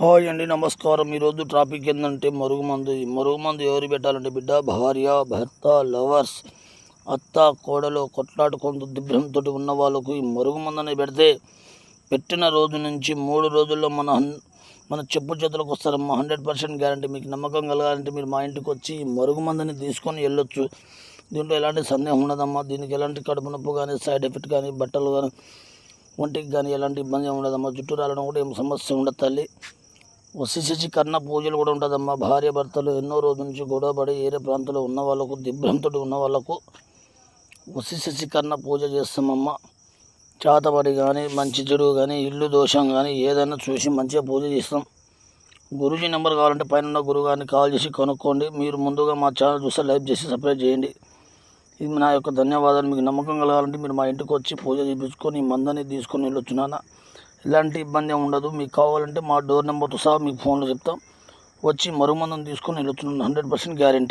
Hi అండి, నమస్కారం. ఈరోజు టాపిక్ ఏంటంటే మరుగుమందు. ఈ మరుగుమందు ఎవరు పెట్టాలంటే బిడ్డ, భార్య, భర్త, లవర్స్, అత్త, కోడలు కొట్లాడుకుంటూ దిగ్భ్రంతో ఉన్న వాళ్ళకు ఈ మరుగుమందుని పెడితే పెట్టిన రోజు నుంచి 3 రోజుల్లో మన చెప్పు చేతులకు వస్తారమ్మా. 100% గ్యారంటీ. మీకు నమ్మకం కలగాలంటే మీరు మా ఇంటికి వచ్చి ఈ మరుగుమందుని తీసుకొని వెళ్ళొచ్చు. దీంట్లో ఎలాంటి సందేహం ఉండదమ్మా. దీనికి ఎలాంటి కడుపు నొప్పి కానీ, సైడ్ ఎఫెక్ట్ కానీ, బట్టలు కానీ, ఒంటికి కానీ ఎలాంటి ఇబ్బంది ఉండదమ్మా. జుట్టు రాలడం కూడా ఏం సమస్య ఉండదు తల్లి. వశీకరణ పూజలు కూడా ఉంటుందమ్మా. భార్య భర్తలు ఎన్నో రోజుల నుంచి గొడవపడి ఏరే ప్రాంతంలో ఉన్న వాళ్ళకు, దిగ్భ్రాంతుడు ఉన్న వాళ్ళకు వశీకరణ పూజ చేస్తామమ్మా. చేతబడి కానీ, మంచి చెడు కానీ, ఇల్లు దోషం కానీ ఏదైనా చూసి మంచిగా పూజ చేస్తాం. గురూజీ నెంబర్ కావాలంటే పైన ఉన్న గురుగారిని కాల్ చేసి కనుక్కోండి. మీరు ముందుగా మా ఛానల్ చూస్తే లైక్ చేసి సబ్స్క్రైబ్ చేయండి. ఇది నా యొక్క ధన్యవాదాలు. మీకు నమ్మకం కలగాలంటే మీరు మా ఇంటికి వచ్చి పూజ చేయించుకొని మందని తీసుకొని వెళ్ళొచ్చు నాన్న. ఎలాంటి ఇబ్బంది ఉండదు. మీకు కావాలంటే మా డోర్ నెంబర్తో సహా మీకు ఫోన్లో చెప్తాం. వచ్చి మరుగుమందుని తీసుకొని వెళ్ళొచ్చు. 100% గ్యారెంటీ.